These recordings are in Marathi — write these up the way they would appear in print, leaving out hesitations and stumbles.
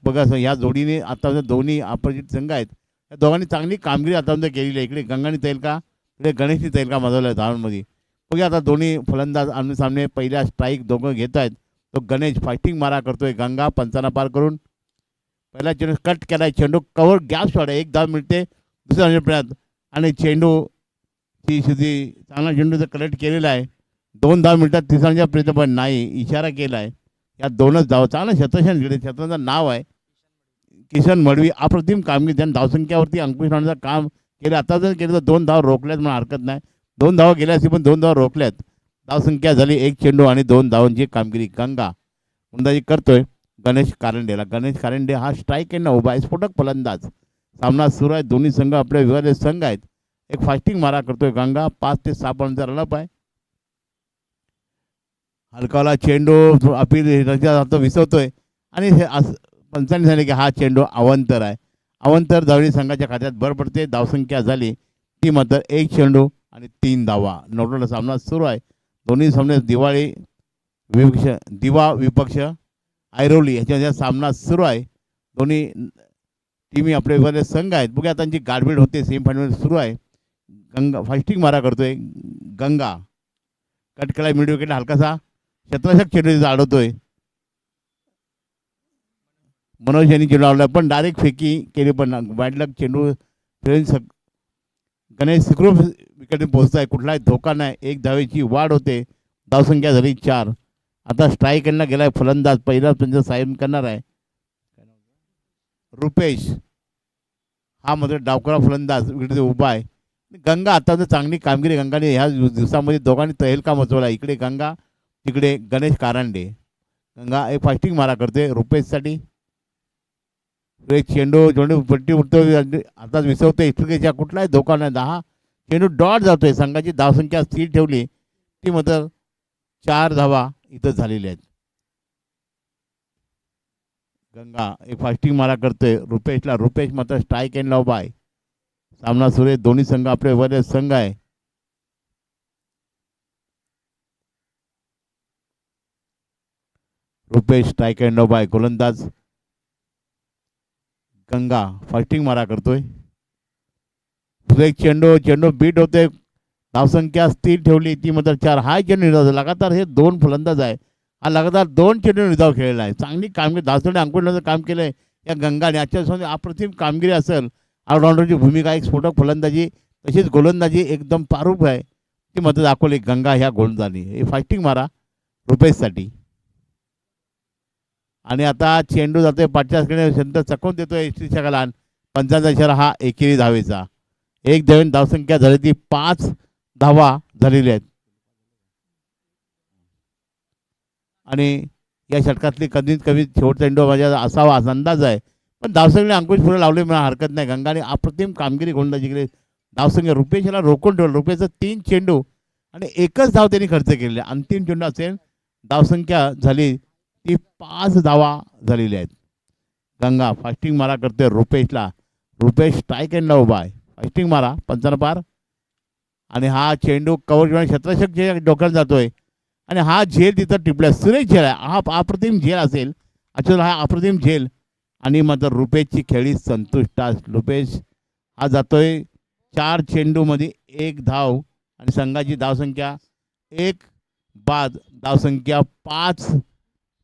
बघा ह्या जोडीने आता दोन्ही अपोजिट संघ आहेत, या दोघांनी चांगली कामगिरी आतापर्यंत केलेली आहे. इकडे गंगाने तैलका, इकडे गणेशनी तैलका मजवला आहे धावांमध्ये. बघूया आता दोन्ही फलंदाज आमने सामने पहिल्या स्ट्राईक दोघं घेत आहेत. तो गणेश फायटिंग मारा करतोय. गंगा पंचांना पार करून पहिला चेंडू कट केलाय. चेंडू कव्हर गॅप शॉट आहे, 1 धाव मिळते दुसऱ्या प्रयत्न आणि चेंडू ती सुधी चांगला चेंडू जर कलेक्ट केलेला आहे. 2 धाव मिळतात तिसऱ्यांच्या प्रयत्न पण नाही, इशारा केला आहे. या 2च धाव चांगला शतशान गेले. क्षेत्राचं नाव आहे किशन मडवी. अप्रतिम कामगिरी त्यांनी धावसंख्यावरती अंकुश लावण्याचं काम केलं. आता जर केलं तर 2 धाव रोखल्यात म्हणून हरकत नाही. 2 धावा गेल्या असती पण 2 धावा रोखल्यात. धावसंख्या झाली 1 चेंडू आणि 2 धावांची कामगिरी. गंगा गोलंदाजी करतोय गणेश कारंडेला. गणेश कारंडे हा स्ट्राईक एंडला उभा आहे, स्फोटक फलंदाज. सामना सुरू आहे, दोन्ही संघ आपल्या विभागाचे संघ आहेत. एक फास्टिंग मारा करतोय गंगा. 5 ते 6 पॉईंटचा रनअप आहे. हलकावला चेंडू अपील विसवतोय आणि पंचांनी झाले की हा चेंडू अवंतर आहे. अवंतर धावणी संघाच्या खात्यात भर पडते. धावसंख्या झाली ती मात्र 1 चेंडू आणि 3 धावा. नोटला सामना सुरू आहे. दोन्ही सामने दिवा विपक्ष ऐरोली ह्याच्या सामना सुरू आहे. दोन्ही टीमी आपल्या विभागाचे संघ आहेत. बघूया त्यांची गाठभेट होते. सेमीफायनल सुरू आहे. गंगा फास्टिंग मारा करतोय. गंगा कट केला मिड विकेटला हलकासा क्षेत्ररक्षक चेंडू अडवतोय. मनोज यांनी चेंडू लावला पण डायरेक्ट फेकी केली पण बॅडलक चेंडू गणेश सुखरूप विकेट पोहोचताय. कुठलाही धोका नाही. 1 धावेची वाढ होते. धावसंख्या झाली 4. आता स्ट्राईक यांना गेलाय फलंदाज. पहिला पंच साहेब करणार आहे रुपेश. हा मात्र डावकरा फलंदाज विकेट उभा आहे. गंगा आता तर चांगली कामगिरी गंगाने ह्या दिवसामध्ये दोघांनी तहलका मचवला. इकडे गंगा तिकडे गणेश कारंडे. गंगा एक फास्टिंग मारा करते रुपेशसाठी. एक चेंडू पट्टी उठतोय आता विसवतोय. इटकेच्या कुठलाही धोका नाही. 10 चेंडू डॉट जातोय. संघाची धावसंख्या स्थिर ठेवली ती मात्र 4 धावा इथं झालेल्या आहेत. गंगा एक फास्टिंग मारा करतोय रुपेशला. रुपेश मात्र स्ट्राईक एंडला उभा आहे. सामना सुरू आहे. दोन्ही संघ आपले वरील संघ आहे. रुपेश स्ट्राईक एंडला उभा आहे. गोलंदाज गंगा फास्टिंग मारा करतोय. एक चेंडू बीट होते. धावसंख्या स्थिर ठेवली ती मात्र 4. हा चेंडू निर्धाव लगातार हे 2 फलंदाज आहे. हा लगातार 2 चेंडू निर्धाव खेळलेला आहे. चांगली कामगिरी धावसंख्या अंकुशचं काम केलंय या गंगाने. आजच्या अप्रतिम कामगिरी असेल. ऑलराऊंडरची भूमिका एक स्फोटक फलंदाजी तशीच गोलंदाजी एकदम पारूप आहे ती मात्र दाखवली गंगा ह्या गोलंदाजी. हे फास्टिंग मारा रुपेशसाठी. आणि आता चेंडू जातोय पाठच्याकडे. संत चकवून देतोय शीर्षकाला. पंचांचा इशारा हा एकेरी धावेचा. 1 धावेन धावसंख्या झाली ती 5 धावा झालेल्या आहेत. आणि या षटकातली कमीत कमी शेवटचा चेंडू माझ्या असावा असा अंदाज आहे. पण धावसंख्येने अंकुश पुढे लावले मला हरकत नाही. गंगाने अप्रतिम कामगिरी गोलंदाजी केली. धावसंख्या रुपेशला रोखून ठेवलं. रुपेशचं 3 चेंडू आणि 1च धाव त्यांनी खर्च केलेले. अंतिम चेंडू असेल. धावसंख्या झाली ती 5 धावा झालेल्या आहेत. गंगा फास्टिंग मारा करतोय रुपेशला. रुपेश स्ट्राईक एंडला उभा आहे. फास्टिंग मारा पंचांना पार. आणि हा चेंडू कव्हर क्षेत्ररक्षक डोक्यात जातोय आणि हा झेल तिथं टिपला. सुरेश झेल आहे हा. अप्रतिम झेल असेल अचल हा अप्रतिम झेल. आणि मात्र रुपेशची खेळी संतुष्ट. रुपेश हा जातोय 4 चेंडूमध्ये 1 धाव आणि संघाची धावसंख्या 1 बाद. धावसंख्या 5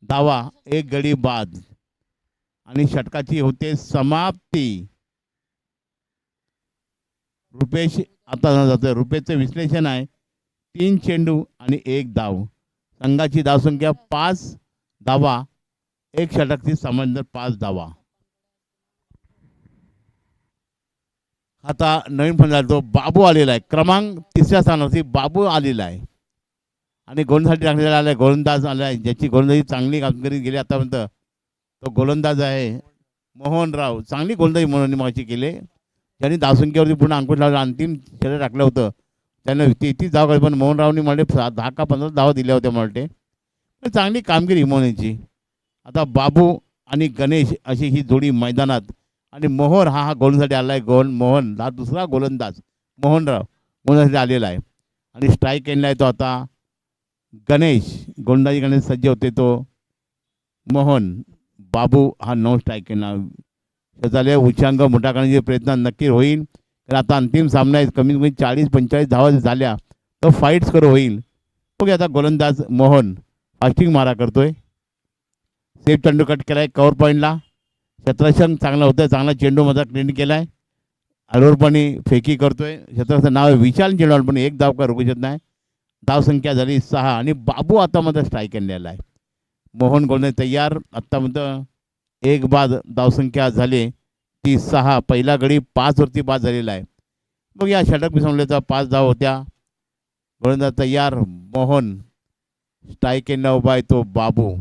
धावा 1 गडी बाद आणि षटकाची होते समाप्ती. रुपेश आता जातोय. रुपेशचं विश्लेषण आहे 3 चेंडू आणि 1 धाव. संघाची धावसंख्या 5 धावा 1 षटकची समांतर 5 धावा. आता नवीन फलंदाज तो बाबू आलेला आहे. क्रमांक 3ऱ्या स्थानावरती बाबू आलेला आहे आणि गोलंदाजी टाकलेला आलाय. गोलंदाज आलाय ज्याची गोलंदाजी चांगली कामगिरी गेली आतापर्यंत. तो गोलंदाज आहे मोहनराव. चांगली गोलंदाजी मोहनने मागची केली. ज्यांनी धावसंख्येवरती पूर्ण अंकुश लावला. अंतिम शरीर टाकलं होतं त्यांना 30 धाव काढली पण मोहनरावनी मला 10 का 15 धावा दिल्या होत्या मला. चांगली कामगिरी मोहनची. आता बाबू आणि गणेश अशी ही जोडी मैदानात. आणि मोहन हा गोलंदाजीसाठी आला आहे. मोहन हा दुसरा गोलंदाज मोहनराव गोलंदाजीसाठी आलेला आहे. आणि स्ट्राईक एंडला आहे तो आता गणेश. गोलंदाजी करण्यास सज्ज होते तो मोहन. बाबू हा 9 स्ट्राईक केला. त्याचाले उच्चांक मोठा करण्याचे प्रयत्न नक्की होईल. तर आता अंतिम सामना आहे, कमीत कमी 40-45 धावा झाल्या तर फाईट स्कोर होईल. बघूया आता गोलंदाज मोहन फास्टिंग मारा करतोय. सेफ चेंडू कट केलाय कव्हर पॉईंटला. क्षेत्ररक्षण चांगला होतंय, चांगला चेंडू मधला क्लीन केलाय. अलवरपणी फेकी करतोय. क्षेत्ररक्षण नाव आहे विशाल चेंडू, पण एक धाव का रोखू शकत नाही. धावसंख्या झाली 6 आणि बाबू आता मध्ये स्ट्राईक केलेला आहे. मोहन गोलंदाज तयार. आत्तामध्ये एक बाद धावसंख्या झाली ती 6. पहिला गडी 5 वरती बाद झालेला आहे. मग या षटक मिसळल्याचा 5 धाव होत्या. गोलंदाज तयार. मोहन स्ट्राईक केला उभा आहे तो बाबू.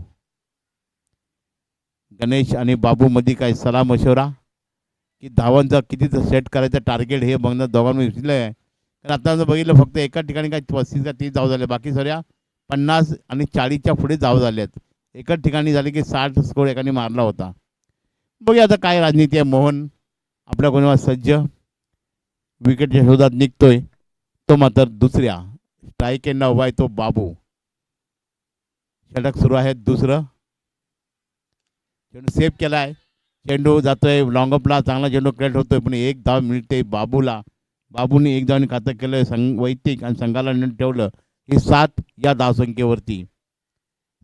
गणेश आणि बाबू मध्ये काय सलाह मशवरा की धावांचा किती सेट करायचं टार्गेट हे बघणं दोघांमध्ये विचारलं आहे. कारण आता बघितलं फक्त एका ठिकाणी काय 35 का 30 धाव झाले, बाकी सगळ्या 50 आणि 40च्या पुढे धाव झाल्यात. एकाच ठिकाणी झाले की 60 स्कोर एकाने मारला होता. बघूया आता काय राजनीती आहे. मोहन आपल्या कोणावर सज्ज विकेटच्या शोधात निघतोय. तो मात्र दुसऱ्या स्ट्राईक केला उभा आहे तो बाबू. षटक सुरू आहे दुसरं. चेंडू सेव्ह केला आहे. चेंडू जातोय लॉंगअपला, चांगला चेंडू क्रिएट होतोय, पण एक धाव मिळते बाबूला. बाबूने एक धावाने खातं केलं वैयक्तिक आणि संघाला ठेवलं. ही 7 या धावसंख्येवरती.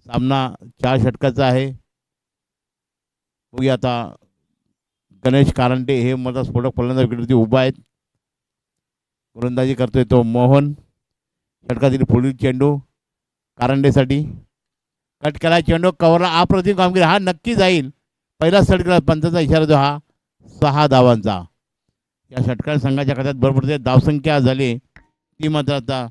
सामना 4 षटकाचा आहे. बघूया आता गणेश कारंडे हे मधला स्फोटक फलंदाज विकेटवरती उभा आहेत. गोलंदाजी करतोय तो मोहन. षटकातील पुढील चेंडू कारंडेसाठी कट केला. चेंडू कव्हरला अप्रतिम कामगिरी, हा नक्की जाईल. पहिला षटकार पंचाचा इशारा जो हा 6 धावांचा. या षटकार संघाच्या खात्यात बरोबर धावसंख्या झाली ती मात्र आता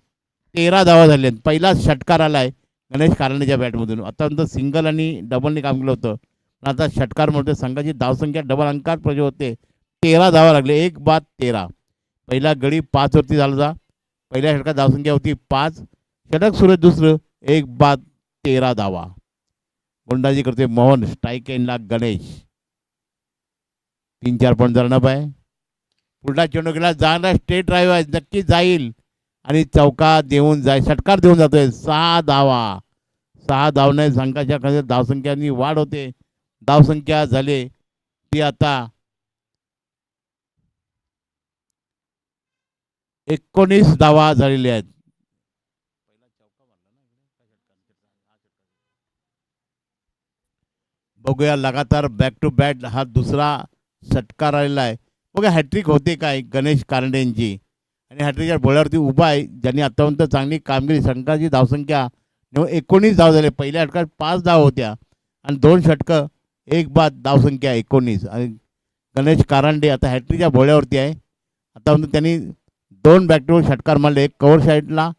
13 धावा झाल्या. पहिला षटकार आलाय गणेश कारंडेच्या बॅटमधून. आतापर्यंत सिंगल आणि डबलने काम केलं होतं, पण आता षटकार म्हणतो संघाची धावसंख्या डबल अंकात पाहिजे होते. 13 धावा लागले, 1 बाद 13. पहिला गडी 5 वरती झाला. पहिल्या षटकात धावसंख्या होती 5. षटक सुरू दुसरं 1 बाद 13 धावा. गोलंदाजी करते मोहन. स्ट्राईक एंडला गणेश. 3-4 पॉईंट धरणं आहे. पुढला चेंडू गेला, जाणार स्ट्रेट ड्राईव्ह आहे, नक्की जाईल आणि चौका देऊन षटकार देऊन जातोय. 6 धावा. 6 धावने संघाच्या खाली धावसंख्यानी वाढ होते. धावसंख्या झाली ती आता 19 धावा झालेल्या आहेत. बघूया लगातार बॅक टू बॅक हा दुसरा षटकार आलेला आहे. बघा हॅट्रिक होते काय गणेश कारंडे यांची, आणि हॅट्रिकच्या बोळ्यावरती उभा आहे ज्यांनी आतापर्यंत चांगली कामगिरी. संघाची धावसंख्या 19 धाव झाले. पहिल्या षटकात 5 धाव होत्या आणि 2 षटकं 1 बाद धावसंख्या 19. आणि गणेश कारंडे आता हॅट्रिकच्या भोळ्यावरती आहे. आतापर्यंत त्यांनी 2 बॅक टू षटकार मारले, एक कव्हर साईडला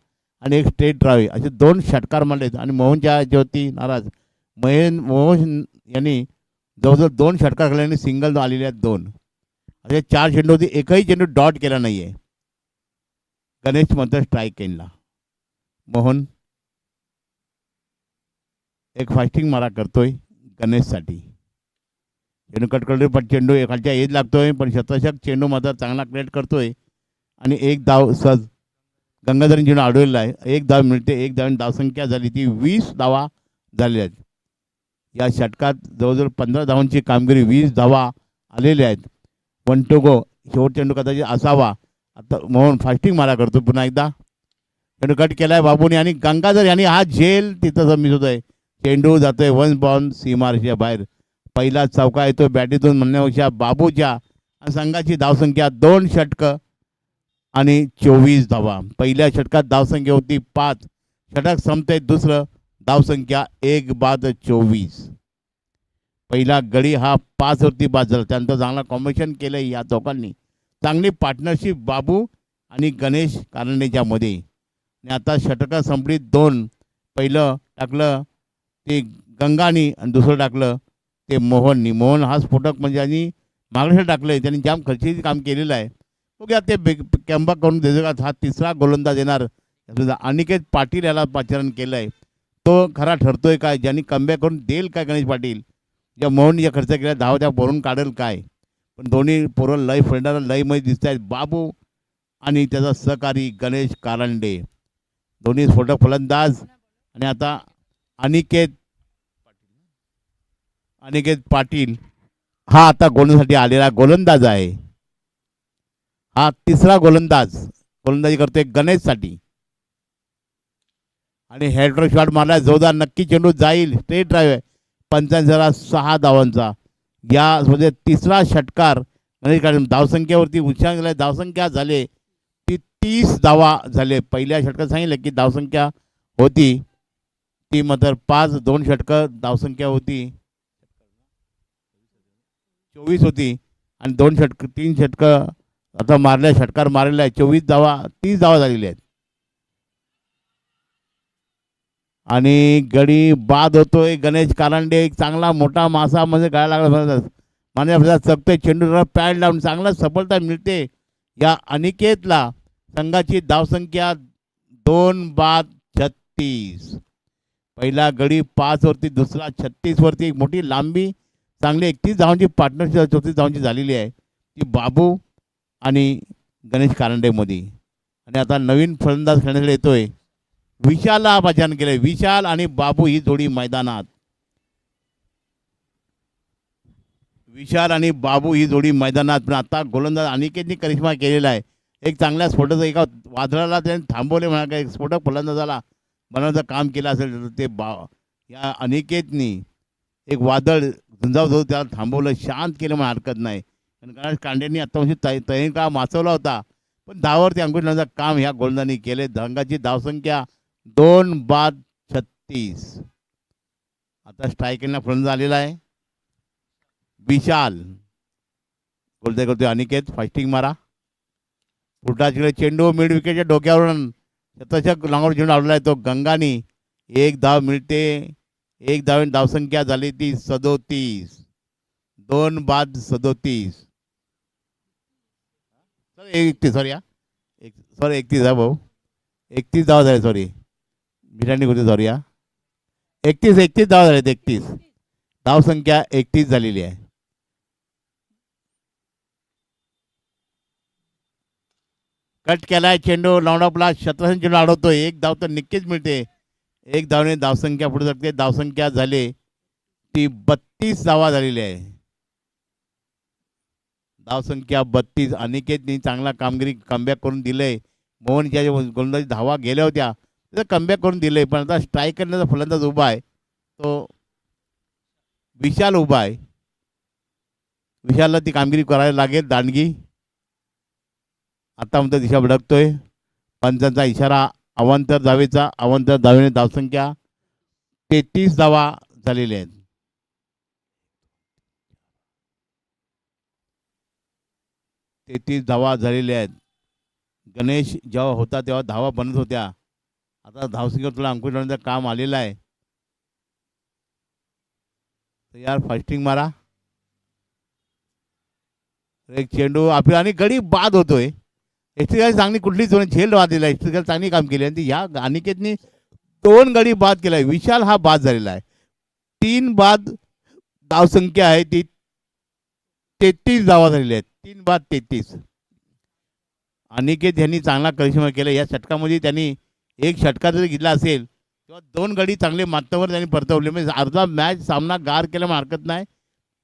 आणि एक स्ट्रेट ड्राईव्ह, असे 2 षटकार मारलेत. आणि मोहनच्या ज्योती नाराज मोहन यांनी जवळजवळ 2 षटकार खेळल्याने सिंगल आलेले आहेत 2. असे 4 चेंडू होती, एकही चेंडू डॉट केला नाही आहे. गणेश मात्र स्ट्राईक केला. मोहन एक फास्टिंग मारा करतोय गणेशसाठी. चेंडू कट करतोय पण चेंडू एखाद्या एज लागतोय, पण शतशक चेंडू मात्र चांगला क्रिएट करतोय आणि 1 धाव सहज गंगाधर चेंडू अडवलेला आहे. 1 धाव मिळते. 1 धाव धावसंख्या झाली ती 20 धावा झालेल्या आहेत. या षटकात जवळजवळ 15 धावांची कामगिरी, 20 धावा आलेल्या आहेत. 1 to go. शेवट चेंडू कदाचित असावा. आता मोहन फास्टिंग मारा करतो पुन्हा एकदा. चेंडू कट केलाय बाबूने आणि गंगाधर यांनी हा झेल तिथं मिस होतोय. चेंडू जातोय 1 बॉल सीमारेषेच्या बाहेर. पहिला चौका येतो बॅटीतून म्हणण्यापेक्षा बाबूच्या. संघाची धावसंख्या 2 षटकं आणि 24 धावा. पहिल्या षटकात धावसंख्या होती 5. षटक संपतंय दुसरं, धावसंख्या 1 बाद 24. पहिला गडी हा 5 वरती बाद झाला. त्यानंतर चांगला कॉम्बिनेशन केलं या चौकांनी. चांगली पार्टनरशिप बाबू आणि गणेश कारंडेच्या मध्ये. आणि आता षटकं संपली 2. पहिलं टाकलं ते गंगानी आणि दुसरं टाकलं ते मोहननी. मोहन हा स्फोटक म्हणजे आणि मागणं टाकलं, त्यांनी जाम खर्चीचं काम केलेलं आहे. बघूया ते कॅम्बॅक करून देतो का. हा तिसरा गोलंदाज येणार. अनिकेत पाटील याला पाचारण केलं आहे, तो खरा ठरतोय काय, ज्यांनी कमबॅक करून देईल काय गणेश पाटील. या मोहन या खर्च केला धाव त्या भरून काढेल काय. पण दोन्ही पोरं लय फंडाला लयमध्ये दिसत आहेत, बाबू आणि त्याचा सहकारी गणेश कारंडे. दोन्ही स्फोटक फलंदाज. आणि आता अनिकेत पाटील हा आता गोलंदाजीसाठी आलेला गोलंदाज आहे. हा तिसरा गोलंदाजी करतोय गणेशसाठी. आणि हेडर शॉट मारला जोरदार, नक्की चेंडू जाईल, स्ट्रेट ड्राईव्ह आहे. 85 धावांचा या म्हणजे तिसरा षटकार गणेश. धावसंख्येवरती उच्चांक झाला, धावसंख्या झाले ती 30 धावा झाले. पहिल्या षटकात सांगितलं की धावसंख्या होती ती मात्र 5, 2 षटकं धावसंख्या होती 24 होती. आणि 3 षटकं आता षटकार मारलेला आहे. 30 धावा झालेल्या आहेत. आणि गडी बाद होतोय गणेश कारंडे. एक चांगला मोठा मासा म्हणजे गळा लागला माझ्या चकते चेंडू पॅड लावून चांगला सफलता मिळते या अनिकेतला. संघाची धावसंख्या 2 बाद 36. पहिला गडी 5 वरती, दुसरा 36 वरती. एक मोठी लांबी चांगली 31 धावांची पार्टनरशिप 34 धावांची झालेली आहे ती बाबू आणि गणेश कारंडेमध्ये. आणि आता नवीन फलंदाज खेळण्यासाठी येतोय विशालला आवाहन केले. विशाल आणि बाबू ही जोडी मैदानात. विशाल आणि बाबू ही जोडी मैदानात. पण आता गोलंदाज अनिकेतने करिश्मा केलेला आहे. एक चांगल्या स्फोटक एका वादळाला त्याने थांबवले म्हणा, काही स्फोटक फलंदाजाला बनवण्याचं काम केलं असेल तर ते या अनिकेतनी एक वादळ झुंजावत होतं त्याला थांबवलं, शांत केलं म्हणून हरकत नाही. कारण कांडेंनी आता म्हणजे तैन का माचवला होता पण धावावरती अंकुश लावण्याचं काम ह्या गोलंदाजांनी केले. संघाची धावसंख्या 2 बाद 36. आता स्ट्रायकरला फलंदाज आलेला आहे विशाल. गोलंदाजी करतोय अनिकेत. फास्टिंग मारा. पुटाकडे चेंडू मिड विकेटच्या डोक्यावरून शतशक लांगवर चेंडू आवडला आहे तो गंगानी. 1 धाव मिळते. 1 धावेने धावसंख्या झाली ती 37. 2 बाद 37. 31 सॉरी 31 आहे भाऊ. 31 धाव झाले सॉरी बिर्याणी होते सॉरी 31 धाव झाले. 31 धावसंख्या 31 झालेली आहे. कट केलाय चेंडू लावणापला शतरंज चेंडू अडवतोय. 1 धाव तर नक्कीच मिळते. 1 धावने धावसंख्या पुढे जाते. धावसंख्या झाली ती 32 धावा झालेली आहे. धावसंख्या 32. अनिकेतनी चांगला कामगिरी कमबॅक करून दिलंय. मोहनच्या गोलंदाजी धावा गेल्या होत्या त्याचं कमबॅक करून दिलंय. पण आता स्ट्राईक करण्याचा फलंदाज उभा आहे तो विशाल उभा आहे. विशालला ती कामगिरी करायला लागेल. दांडगी आता म्हणतो दिशा भडकतोय. पंचांचा इशारा अवांतर धावेचा. अवांतर धावेने धावसंख्या 33 धावा झालेल्या आहेत. 33 धावा झालेल्या आहेत. गणेश जेव्हा होता तेव्हा धावा बनत होत्या. आता धावसंख्येवर तुला अंकुश लावण्याचं काम आलेलं आहे. तर यार फास्टिंग मारा. एक चेंडू आपल्या आणि गडी बाद होतोय. एस्ट्रिकल चांगली कुठलीच झेल वादलेला. एस्ट्रिकल चांगली काम केली आणि या अनिकेतनी 2 गडी बाद केलाय. विशाल हा बाद झालेला आहे. 3 बाद धावसंख्या आहे ती 33 धावा झालेल्या आहेत. 3 बाद 33. अनिकेत यांनी चांगला करिश्मा केला. या षटकामध्ये त्यांनी एक षटका जरी घेतला असेल तेव्हा 2 गडी चांगले मात्यावर त्यांनी परतवले. म्हणजे अर्धा मॅच सामना गार केला म्हणून हरकत नाही.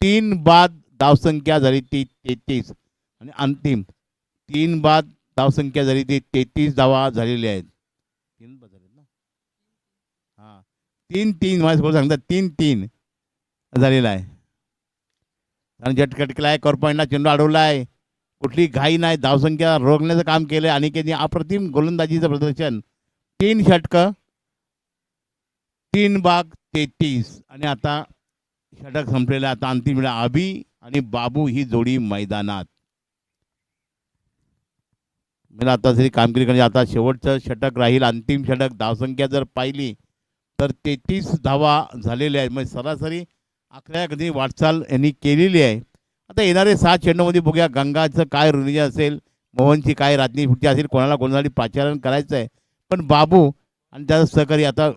3 बाद धावसंख्या झाली ती 33. आणि अंतिम 3 बाद धावसंख्या झाली ती 33 धावा झालेल्या आहेत. 3 बाद झाले ना. हां 3-3 माझ्यासोबत सांगतात 3-3 झालेला आहे. आणि झटकटकला आहे. कॉर्पॉइंटला चेंडू अडवला आहे. कुठली घाई नाही. धावसंख्या रोखण्याचं काम केलं आहे. अनिकेतने अप्रतिम गोलंदाजीचं प्रदर्शन. 3 षटकं 3 बाद 33. आणि आता षटक संपलेलं. आता अंतिम वेळा अभि आणि बाबू ही जोडी मैदानात. मला आता तरी कामगिरी करण्याची आता शेवटचं षटक राहील. अंतिम षटक. धावसंख्या जर पाहिली तर 33 धावा झालेल्या आहेत. म्हणजे सरासरी आकड्या कधी वाटचाल यांनी केलेली आहे. आता येणारे 7 चेंडूमध्ये बघूया गंगाचं काय रुनिज असेल, मोहनची काय रात्री फुटी असेल, कोणाला कोणासाठी पाचारण करायचं आहे. पण बाबू आणि त्याचा सहकारी आता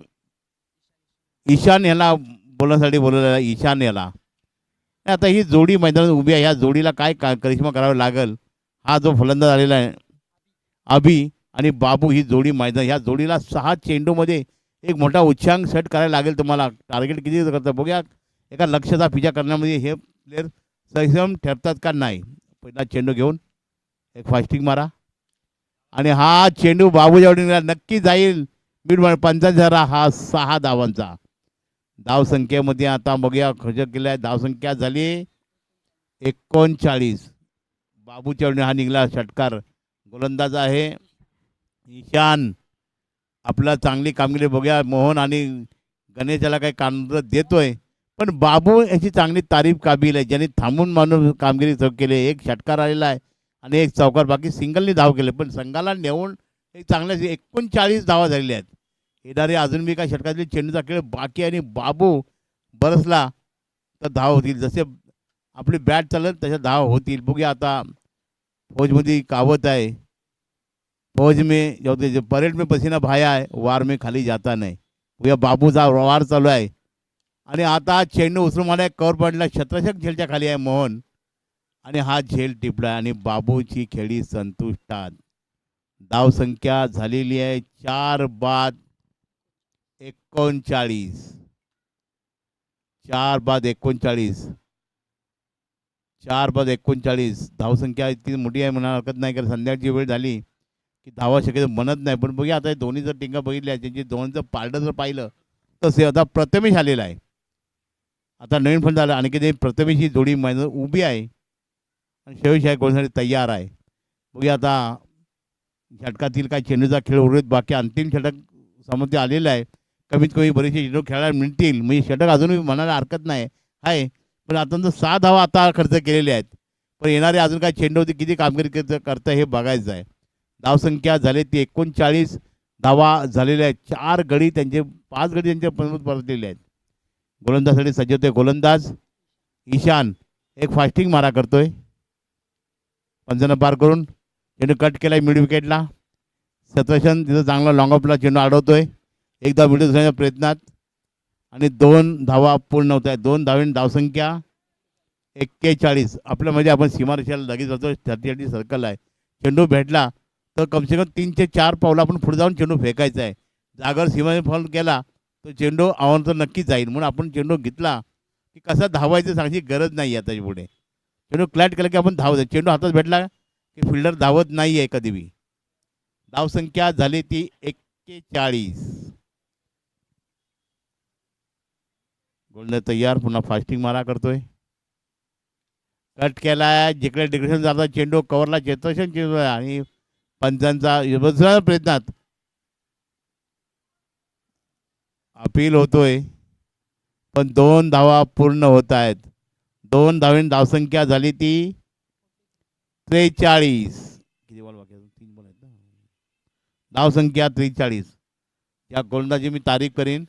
ईशान याला बोलण्यासाठी बोलवलेला आहे. ईशान याला आता ही जोडी मैदानात उभी आहे. ह्या जोडीला काय करिश्मा करावं लागेल. हा जो फलंदाज आलेला आहे अभि आणि बाबू ही जोडी मैदान. ह्या जोडीला 6 चेंडूमध्ये एक मोठा उच्चांक सेट करायला लागेल तुम्हाला. टार्गेट किती करतं बघूया. एका लक्ष्याचा पिछा करण्यामध्ये हे प्लेयर सक्षम ठरतात का नाही. पहिला चेंडू घेऊन एक फास्टिंग मारा आणि हा चेंडू बाबूच्या वडील नक्की जाईल. मिड पंचांचा हा 6 धावांचा. धावसंख्येमध्ये आता बघूया खर्च केला. धावसंख्या झाली 39. बाबूच्या वडील हा निघाला षटकार. गोलंदाज आहे ईशान. आपला चांगली कामगिरी बघूया. मोहन आणि गणेशाला काही कामगिरी देतोय, पण बाबू याची चांगली तारीफ काबिल आहे. ज्यांनी थांबून मानून कामगिरी केली. एक षटकार आलेला आहे आणि एक चौकार, बाकी सिंगलनी धाव केले, पण संघाला नेऊन एक चांगल्या 39 धावा झालेल्या आहेत. येणारे अजून बी काय षटकातली चेंडूचा खेळ बाकी आणि बाबू बरसला तर धाव होतील. जसे आपली बॅट चालत तशा धाव होतील. बघूया आता फौजमध्ये कावत आहे. फौज में जो परेड में पसीना भाया है, वार में खाली जाता नाही. बघूया बाबूचा वार चालू आहे आणि आता चेंडू उचलून मला कव्हर पॉईंटला शतरक्षक झेलच्या खाली आहे मोहन आणि हा झेल टिपला आणि बाबूची खेळी संतुष्टात. धावसंख्या झालेली आहे 4 बाद 39. 4 बाद 39. 4 बाद 39. धावसंख्या इतकी मोठी आहे म्हणा हरकत नाही, कारण संध्याकाळची वेळ झाली की धावा शक्यतो म्हणत नाही. पण बघूया आता दोन्ही जर टिंगा बघितल्या, त्यांची दोनचं पारडं जर पाहिलं तसे आता प्रथमेश आलेला आहे. आता नवीन फंड झालं आणि की प्रथमेश ही जोडी मैदान उभी आहे आणि शेवशाही गोलसाठी तयार आहे. बघूया आता षटकातील काय चेंडूचा खेळ उरत बाकी अंतिम षटक समोर आलेलं आहे. कमीत कमी बरेचसे चेंडू खेळायला मिळतील, म्हणजे षटक अजूनही म्हणायला हरकत नाही आहे. पण आता 6 धावा आता खर्च केलेले आहेत, पण येणारे अजून काय चेंडूवरती किती कामगिरी करतं हे बघायचं आहे. धावसंख्या झाली ती 39 धावा झालेल्या आहेत. 4 गडी त्यांचे 5 गडी त्यांच्या परतलेले आहेत. गोलंदाजसाठी सज्ज होते गोलंदाज ईशान. एक फास्टिंग मारा करतोय पंचांना पार करून. चेंडू कट केलाय मिड विकेटला. सतरशन तिथं चांगला लॉंग ऑफला चेंडू अडवतोय. एकदा विडो दुसऱ्याच्या प्रयत्नात आणि 2 धावा पूर्ण होत आहेत. 2 धावांनी धावसंख्या 41. आपल्यामध्ये आपण सीमारेषेला लगेच जातो. 38 सर्कल आहे. चेंडू भेटला तर कमसे कम 3 ते 4 पावलं आपण पुढे जाऊन चेंडू फेकायचा आहे. जागर सीमा फॉल केला तो चेंडू आव्हान तर नक्कीच जाईल. म्हणून आपण चेंडू घेतला की कसा धावायचं सांगायची गरज नाही आहे. आता पुढे चेंडू क्लॅट केला की आपण धावतो. चेंडू हातात भेटला की फिल्डर धावत नाही आहे कधी बी. धावसंख्या झाली ती 41. गोलंदाज तयार. पुन्हा फास्टिंग मारा करतोय. कट केलाय. जिकडे डिग्रेशन जाता चेंडू कव्हरला चेतोशन चेंडू आणि पंचांचा दुसऱ्या प्रयत्नात अपील होतोय, पण 2 धावा पूर्ण होत आहेत. 2 धावांनी धावसंख्या झाली ती 43. किती बॉल बाकी आहेत? 3 बॉल आहेत ना. धावसंख्या 43. या गोलंदाजी मी तारीफ करीन.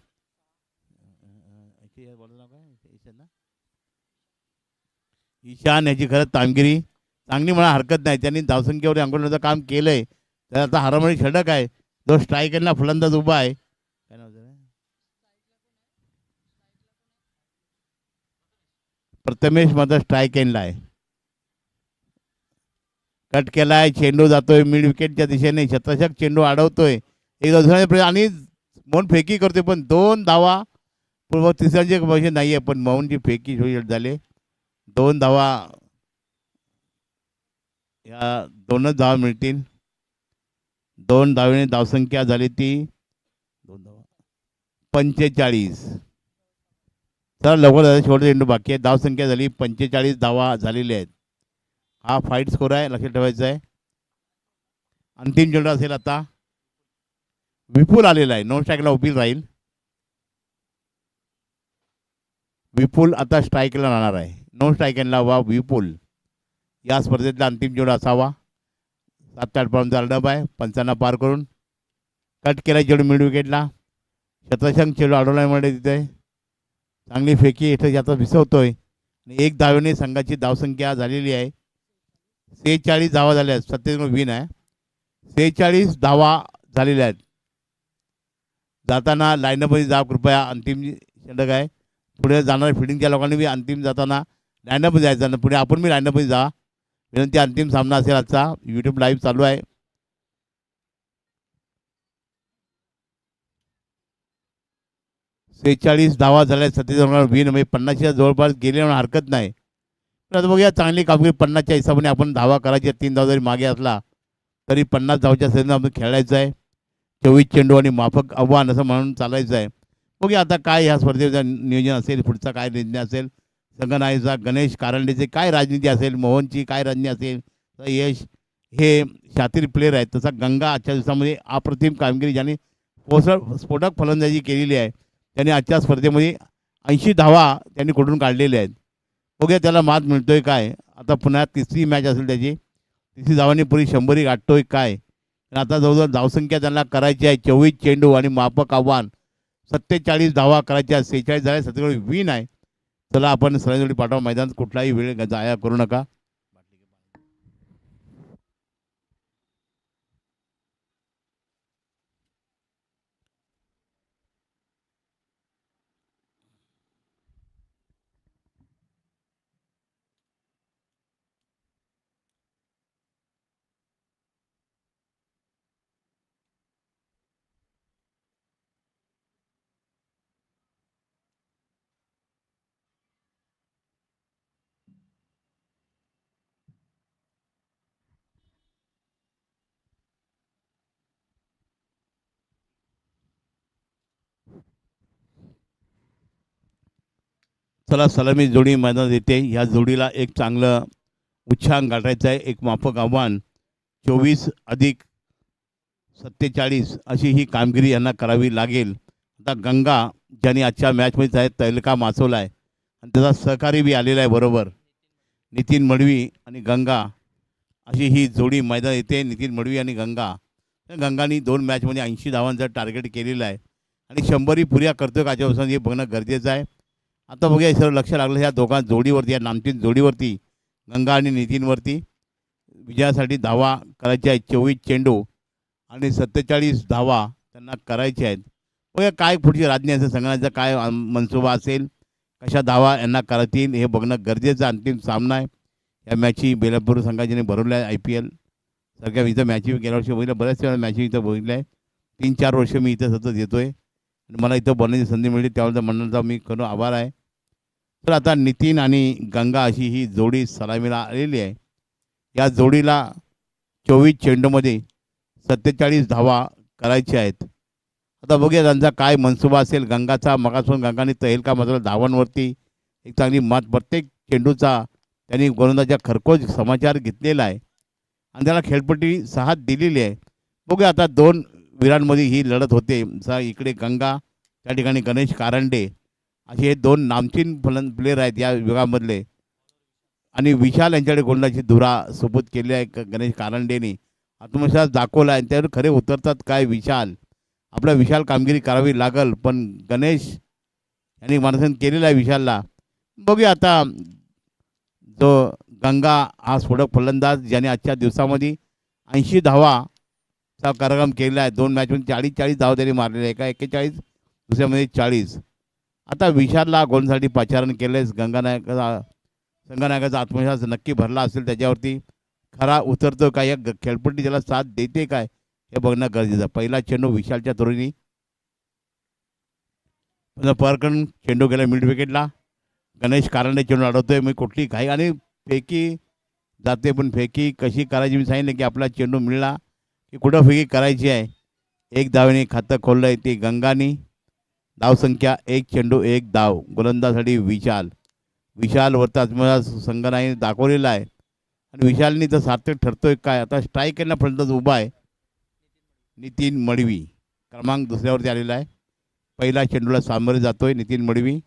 ईशान याची खरंच कामगिरी चांगली म्हणा हरकत नाही. त्यांनी धावसंख्येवर अंगोलण्याचं काम केलंय. तर आता हारामळी षटक आहे. जो स्ट्रायकरला फलंदाज उभा आहे. काय नाव प्रथमेश मात्र स्ट्राईक एंडला आहे. कट केलाय. चेंडू जातोय मिड विकेटच्या दिशेने. शतरक्षक चेंडू अडवतोय. एक दुसऱ्या आणि मोहन फेकी करतोय, पण 2 धावा पूर्व तिसऱ्याचे भविष्य नाही आहे. पण मोहनची फेकी झाले. 2 धावा या 2च धावा मिळतील. 2 धावेने धावसंख्या झाली ती 2 धावा 45. चला लवकर झालं. शेवटचा चेंडू बाकी आहे. धावसंख्या झाली 45 धावा झालेल्या आहेत. हा फाईट स्कोर आहे, लक्षात ठेवायचं आहे. अंतिम चेंडू असेल आता. विपुल आलेला आहे. नॉन स्ट्राईकला उभी राहील. विपुल आता स्ट्राईकला राहणार आहे. नॉन स्ट्राईकला वा विपुल. या स्पर्धेतला अंतिम चेंडू असावा. 7-8 पॉईंटचा अर्डब आहे. 55 पार करून कट केला चेंडू मिड विकेटला. शतरंग चेंडू अडवल्यामुळे तिथे चांगली फेकी इथं याचा विसवतोय. 1 धावेने संघाची धावसंख्या झालेली आहे 46 धावा झाल्या आहेत. 37 विन आहे. 46 धावा झालेल्या आहेत. जाताना लाईनअपमध्ये जा कृपया. अंतिम षटक आहे. पुढे जाणाऱ्या फिल्डिंगच्या लोकांनी बी अंतिम जाताना लाईनअपमध्ये जायचं ना. पुढे आपण बी लाईनअपमध्ये जा. विनंती. अंतिम सामना असेल आजचा. यूट्यूब लाईव्ह चालू आहे. 46 धावा झाल्या 37 विन, म्हणजे 50च्या जवळपास गेले म्हणून हरकत नाही. तर आता बघूया चांगली कामगिरी 50च्या हिशोबाने आपण धावा करायच्या. 3 धावा जरी मागे असला तरी 50 धावच्या सरीनं आपण खेळायचं आहे. 24 चेंडू आणि माफक आव्हान असं म्हणून चालायचं आहे. बघूया आता काय ह्या स्पर्धेचं नियोजन असेल, पुढचा काय निर्णय असेल, संघनायकचा, गणेश कारंडेचे काय राजनीती असेल, मोहनची काय राजनीती असेल, तर यश हे शातीर प्लेयर आहेत. तसा गंगा आजच्या दिवसामध्ये अप्रतिम कामगिरी ज्याने स्फोटक फलंदाजी केलेली आहे. त्याने आजच्या स्पर्धेमध्ये 80 धावा त्यांनी कुठून काढलेल्या आहेत. बघूया त्याला मात मिळतोय काय. आता पुन्हा तिसरी मॅच असेल त्याची, तिसरी धावांनी पुरी 100 गाठतोय काय. आता जवळजवळ धावसंख्या त्यांना करायची आहे. 24 चेंडू आणि माफक आव्हान, 47 धावा करायच्या. 46 झाल्या, 47 विन आहे. चला आपण सरांजोडी पाठवा मैदानात, कुठलाही वेळ जाया करू नका. चला सलामी जोडी मैदानात येते. ह्या जोडीला एक चांगलं उच्चांक गाठायचं आहे. एक माफक आव्हान 24 अधिक 47 अशी ही कामगिरी यांना करावी लागेल. आता गंगा ज्यांनी आजच्या मॅचमध्ये तैलका माचवला आहे आणि त्याचा सहकारी बी आलेला आहे बरोबर, नितीन मडवी आणि गंगा अशी ही जोडी मैदान येते. नितीन मडवी आणि गंगा. गंगानी 2 मॅचमध्ये 80 धावांचं टार्गेट केलेलं आहे आणि 100 पुऱ्या करतोय का आजच्या दिवसात हे बघणं गरजेचं आहे. आता बघूया सर्व लक्ष लागलं ह्या दोघां जोडीवरती, या नामचीन जोडीवरती, गंगा आणि नितीनवरती. विजयासाठी धावा करायच्या आहेत. 24 चेंडू आणि 47 धावा त्यांना करायच्या आहेत. बघूया काय पुढची राजनी असेल, संघाचा काय मनसुबा असेल, कशा धावा यांना करतील हे बघणं गरजेचं. अंतिम सामना आहे. या मॅची बेलापूर संघाने भरवल्या आहे. IPL सारख्या इथं मॅची गेल्या वर्षी बघितल्या, बऱ्याच वेळा मॅची इथं बघितल्या आहे. 3-4 वर्ष मी इथं सतत येतो आहे आणि मला इथं बोलण्याची संधी मिळते, त्यावेळेला मंडळाचा मी करून आभार आहे. तर आता नितीन आणि गंगा अशी ही जोडी सलामीला आलेली आहे. या जोडीला 24 चेंडूमध्ये 47 धावा करायच्या आहेत. आता बघूया त्यांचा काय मनसुबा असेल. गंगाचा मगासून गंगाने तहलका मात्र धावांवरती एक चांगली मात, प्रत्येक चेंडूचा त्यांनी गोलंदाजा खरकोश समाचार घेतलेला आहे आणि त्याला खेळपट्टी 6 दिलेली आहे. बघूया आता 2 वीरांमध्ये ही लढत होते. इकडे गंगा, त्या ठिकाणी गणेश कारंडे असे हे 2 नामचीन प्लेयर आहेत या विभागामधले आणि विशाल यांच्याकडे गोलंदाजी धुरा सुपूत केली आहे. गणेश कारंडेने आत्मविश्वास दाखवला आहे. त्यावर खरे उतरतात काय विशाल. आपला विशाल कामगिरी करावी लागल, पण गणेश यांनी मार्गदर्शन केलेलं आहे विशालला. बघूया आता जो गंगा हा स्फोटक फलंदाज ज्याने आजच्या दिवसामध्ये 80 धावाचा कार्यक्रम केलेला आहे. 2 मॅचमध्ये 40 धावा त्यांनी मारलेले आहे. एका 41, दुसऱ्यामध्ये 40. आता विशालला गोलसाठी पाचारण केलं आहे. संघनायकाचा आत्मविश्वास नक्की भरला असेल त्याच्यावरती. खरा उतरतो काय, या खेळपट्टी त्याला साथ देते काय हे बघणं गरजेचं. पहिला चेंडू विशालच्या तोरीने, परकन चेंडू गेला मिड विकेटला. गणेश कारंडे चेंडू अडवतोय. मी कुठली घाई आणि फेकी जाते, पण फेकी कशी करायची मी सांगितलं की आपला चेंडू मिळला की कुठं फेकी करायची आहे. 1 धावेने खातं खोललं आहे ते गंगानी. धावसंख्या 1 चेंडू 1 धाव. गोलंदाजासाठी विशालवरती आत्मविश्वास संघाने दाखवलेला आहे आणि विशालनी तर सार्थक ठरतोय काय. आता स्ट्राईक केला फलंदाज उभा आहे नितीन मडवी, क्रमांक 2ऱ्यावरती आलेला आहे. पहिला चेंडूला सामोरे जातोय नितीन मडवी.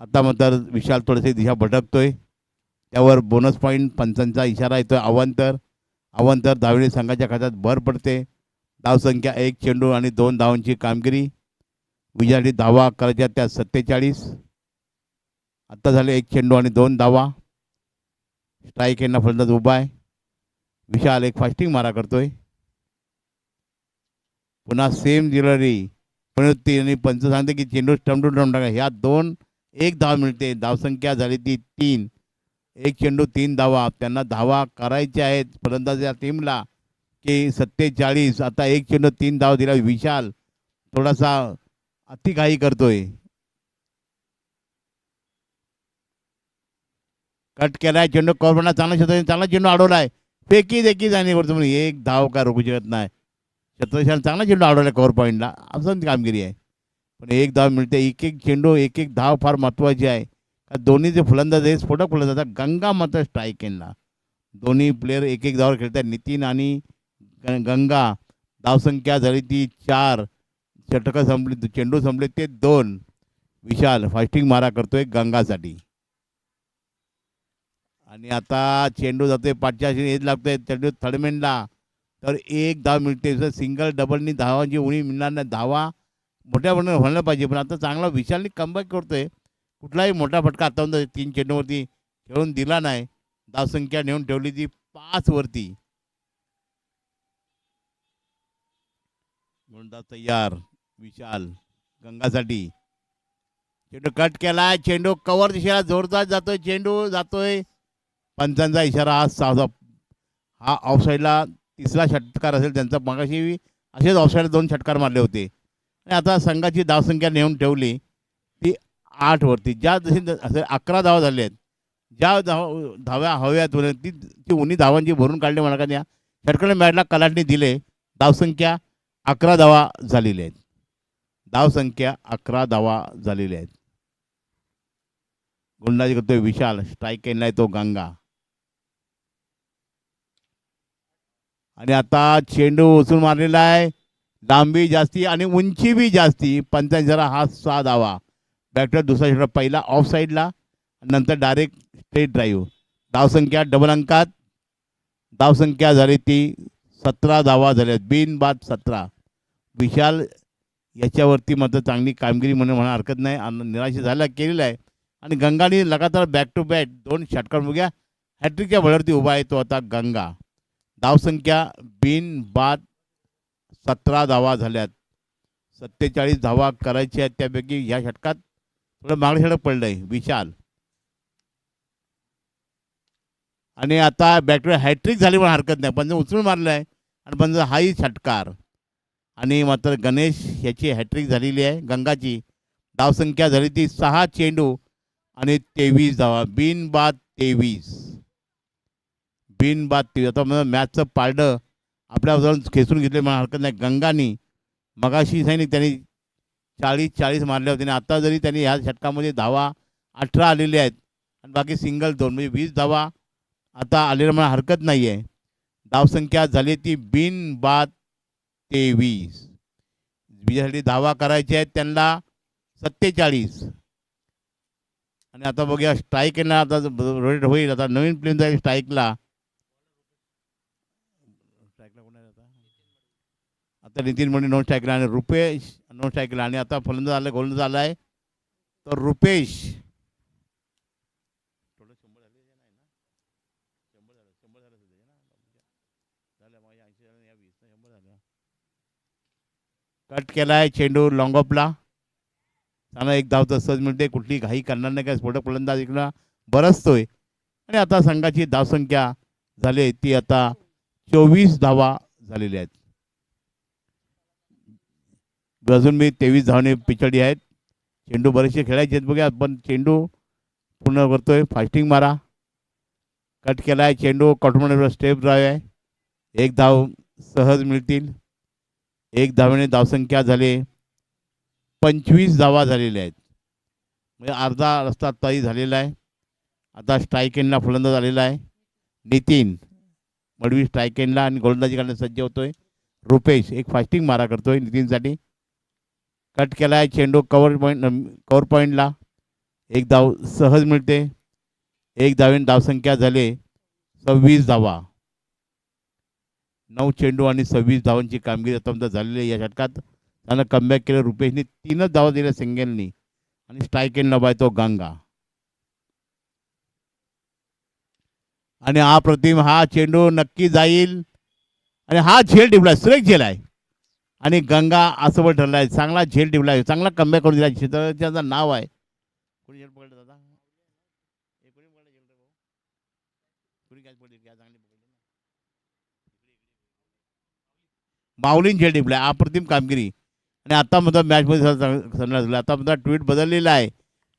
आता मात्र विशाल थोडेसे दिशा भटकतोय, त्यावर बोनस पॉईंट पंचांचा इशारा येतोय. अवांतर धावेने संघाच्या खात्यात भर पडते. धावसंख्या 1 चेंडू आणि 2 धावांची कामगिरी. विजयासाठी धावा करायच्या त्या 47. आत्ता झाले 1 चेंडू आणि 2 धावा. स्ट्राईक यांना फलंदाज उभा आहे. विशाल एक फास्टिंग मारा करतोय. पुन्हा सेम ज्वेलरी आणि पंच सांगते की चेंडू स्टंप टू स्टंप टाका. ह्या 2 1 धाव मिळते. धावसंख्या झाली ती 3. 1 चेंडू 3 धावा. त्यांना धावा करायच्या आहेत फलंदाज या टीमला की 47. आता 1 चेंडू 3 धाव दिला विशाल. थोडासा अतिघाई करतोय. कट केलाय चेंडू कव्हर चांगला शतक चांगला चेंडू अडवलाय. फेकी देखी जाणे वरतून एक धाव का रोखू शकत नाही. शतक चांगला चेंडू अडवलाय कव्हर पॉईंटला. असं कामगिरी आहे. पण एक धाव मिळते. एक एक चेंडू एक एक धाव फार महत्त्वाची आहे. दोन्ही जे फलंदाज आहे स्फोटक फलंदाज गंगा मात्र स्ट्राईक केला. दोन्ही प्लेयर एक एक धावावर खेळतात. नितीन आणि गंगा. धावसंख्या झाली ती 4. षटकं संपली चेंडू संपले ते 2. विशाल फास्टिंग मारा करतोय गंगासाठी. आणि आता चेंडू जातोय पाठच्या एज लागतोय चेंडू थर्डमॅनला. तर एक धाव मिळते. सिंगल डबलनी धावांची उणी मिळणार नाही. धावा मोठ्या प्रमाणात व्हायला पाहिजे. पण आता चांगला विशालनी कमबॅक करतोय. कुठलाही मोठा फटका आतापर्यंत 3 चेंडूवरती खेळून दिला नाही. धावसंख्या नेऊन ठेवली ती 5 वरती. गोलंदाज तयार. विशाल गंगासाठी. चेंडू कट केलाय. चेंडू कव्हर दिशेला जोरदार जातोय. चेंडू जातोय. पंचांचा इशारा हा ऑफसाईडला 3रा षटकार असेल त्यांचा. मागाशी असेच ऑफसाईडला 2 षटकार मारले होते. आणि आता संघाची धावसंख्या नेऊन ठेवली ती 8 वरती. ज्या जशी असे 11 धावा झाले आहेत. ज्या धाव्या हव्यात ती उन्ही धावांची भरून काढली म्हणा का. षटकार मॅचला कलाटणी दिले. धावसंख्या 11 धावा झालेल्या आहेत. धावसंख्या 11 धावा झालेल्या आहेत. गोलंदाजी करतोय विशाल. स्ट्राईक केलाय तो गंगा. आणि आता चेंडू उचलून मारलेला आहे. लांबी जास्ती आणि उंची बी जास्ती. 85 हा 6 धावा. बॅटर दुसरा षटक पहिला ऑफ साईडला नंतर डायरेक्ट स्ट्रेट ड्राईव्ह. धावसंख्या डबल अंकात. धावसंख्या झाली ती 17 धावा झाल्यात. बिनबाद 17. विशाल याच्यावरती मात्र चांगली कामगिरी म्हणा हरकत नाही. निराश झाला केलेला आहे. आणि गंगाने लगातार बॅक टू बॅक 2 षटकार बघूया. हॅट्रिकच्या बळावरती उभा आहे तो आता गंगा. धावसंख्या बिनबाद 17 धावा झाल्यात. 47 धावा करायच्या आहेत. त्यापैकी या षटकात थोडं मागणे षटक पडलंय विशाल. आणि आता बॅट हॅट्रिक झाली पण हरकत नाही. पण उचलून मारलं आहे. आणि पण हाही षटकार. आणि मात्र गणेश याची हॅट्रिक झालेली आहे गंगाची. धावसंख्या झाली ती 6 चेंडू आणि 23 धावा. बिनबाद 23. बिनबाद 23. आता मॅचचं पारडं आपल्यावर खेचून घेतले म्हणा हरकत नाही. गंगानी मगाशी सैनिक त्यांनी 40 मारले होते. आणि आता जरी त्यांनी ह्या षटकामध्ये धावा 18 आलेले आहेत. आणि बाकी सिंगल 2 म्हणजे 20 धावा आता आलेल्या म्हणा हरकत नाही आहे. धावसंख्या झाली ती बिनबाद 23. विजयासाठी धावा करायच्या आहेत त्यांना 47. आणि आता बघूया स्ट्राईक येणार. आता रोटेट होईल. आता नवीन प्लेन जाईल स्ट्राईकला. आता नितीन म्हणजे नॉन स्ट्राईकला आणि रुपेश नॉन स्ट्राईकला. आणि आता फलंदाज आला गोलंदाज आला आहे तर रुपेश. कट केलाय चेंडू लॉंग ऑफला. चांगला एक धाव तर सहज मिळते. कुठली घाई करणार नाही. काय स्फोटक फलंदाज इकडं बरसतोय. आणि आता संघाची धावसंख्या झाली ती आता 24 धावा झालेल्या आहेत. अजून मी 23 धावणे पिछाडी आहेत. चेंडू बरेचसे खेळायचे आहेत बघा. पण चेंडू पूर्ण करतोय. फास्टिंग मारा. कट केलाय चेंडू कॉटमध्ये स्टेप ड्राईव्ह आहे. एक धाव सहज मिळतील. एक धावेने धावसंख्या झाली 25 धावा झालेल्या आहेत. म्हणजे अर्धा रस्ता तरी झालेला आहे. आता स्ट्राईक एंडला फलंदाज आलेला आहे नितीन. मडवी स्ट्राईक एंडला आणि गोलंदाजी करण्यास सज्ज होतोय रुपेश. एक फास्टिंग मारा करतोय नितीनसाठी. कट केला आहे चेंडू कव्हर पॉईंटला. एक धाव सहज मिळते. एक धावेने धावसंख्या झाले 26 धावा. 9 चेंडू आणि 26 धावांची कामगिरी आतापर्यंत झालेली आहे. या षटकात त्यानं कमबॅक केलं. रुपेशने 3च धावा दिल्या सिंगलनी. आणि स्ट्राईक एंडला बाय तो गंगा. आणि हा प्रतिम हा चेंडू नक्की जाईल. आणि हा झेल टिपलाय. सुरेख झेल आहे. आणि गंगा असं पण ठरला आहे. चांगला झेल टिपला आहे. चांगला कमबॅक करून दिला. क्षेत्राचं नाव आहे. कोणी झेल पकडलं दादा. कोणी पकडलं झेल रे भाऊ. कोणी कॅच पडली क्या चांगली पकडली. माऊलीन झेल टिपलाय. अप्रतिम कामगिरी. आणि आता मग मॅचमध्ये संन्यास झाला. आता मग ट्विट बदललेला आहे.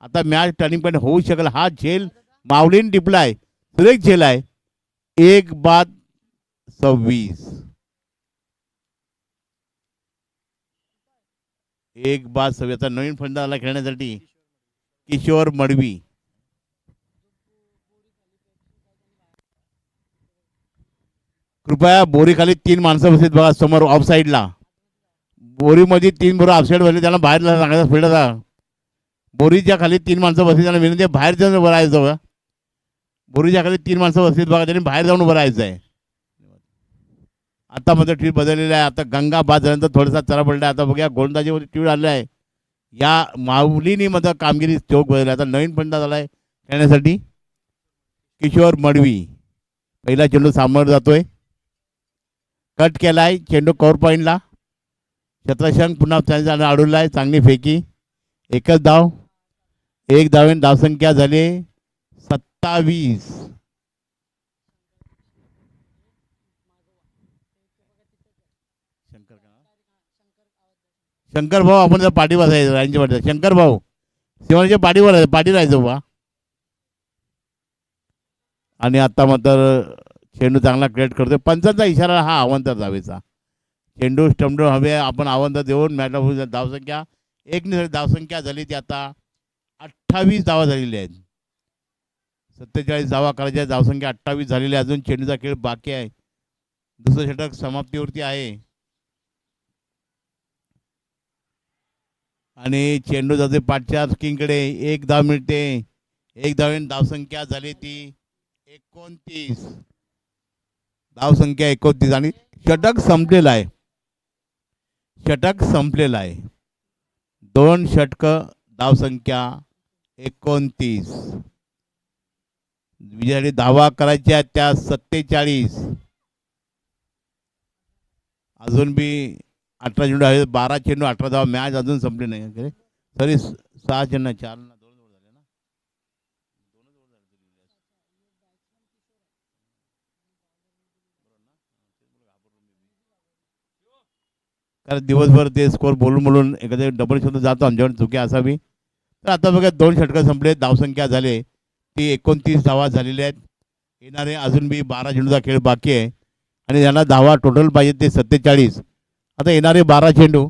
आता मॅच टर्निंग पॉईंट होऊ शकेल. हा झेल माऊलीन टिपलाय, सुरेख झेल आहे. 1-26. 1-26. आता नवीन फलंदाजाला खेळण्यासाठी किशोर मडवी. कृपया बोरीखाली 3 माणसं बसलीत बघा समोर ऑफ साईडला. बोरीमध्ये 3 बरोबर ऑफसाईड बसले, त्यांना बाहेर सांगायचा फिल्डचा. बोरीच्या खाली 3 माणसं बसली, त्यांना विनंती आहे बाहेर जाऊन उभं राहायचं बघा. बोरीच्या खाली 3 माणसं बसलीत बघा, त्यांनी बाहेर जाऊन उभं राहायचं आहे. आता मध्ये ट्विट बदललेला आहे. आता गंगा बाद झाल्यानंतर थोडासा चरा पडला. आता बघूया गोलंदाजीमध्ये ट्विट आलेला आहे. या माऊलीनी मध्ये कामगिरी चोख बदलली. आता नवीन फलंदाज आलाय खेळण्यासाठी किशोर मडवी. पहिला चेंडू सामोर जातोय, कट केलाय चेंडू कव्हर पॉईंटला. शतशंक पुन्हा अडवला आहे. चांगली फेकी. एकच धाव. 1 धावेन धावसंख्या झाली 27. शंकर भाऊ आपण जर पाठी बसायचं रांची पाठी. शंकर भाऊ शिवाजीच्या पाठीवर आहे, पाठी राहायचं बा. आणि आता मात्र चेंडू चांगला क्रिएट करतोय. पंचांचा इशारा हा अवंतर धावेचा. चेंडू स्टंप हवे आपण अवंतर देऊन मॅचला धावसंख्या 1 धावसंख्या झाली ती आता 28 धावा झालेल्या आहेत. 47 धावा करायच्या. धावसंख्या 28 झालेली आहे. अजून चेंडूचा खेळ बाकी आहे. दुसरं षटक समाप्तीवरती आहे आणि चेंडू जाते पाठच्या स्किंगकडे. 1 धाव मिळते. 1 धावेन धावसंख्या झाली ती 29. धावसंख्या 29 आणि षटक संपलेला आहे. षटक संपलेला आहे. 2 षटक, धावसंख्या 29. विजयासाठी धावा करायच्या त्या 47. अजून बी 18 चेंडू आहे. 12 चेंडू 18 धावा. मॅच अजून संपली नाही. तरी 6 चेंडू 4 ना 2 झाले ना. कारण दिवसभर ते स्कोर बोलून एखाद्या डबल शब्द जातो आमच्याकडे चुकी असावी. तर आता बघा 2 षटकं संपले. धावसंख्या झाले ती 29 धावा झालेल्या आहेत. येणारे अजून बी 12 चेंडूचा खेळ बाकी आहे आणि यांना धावा टोटल पाहिजे ते 47. आता येणारे 12 चेंडू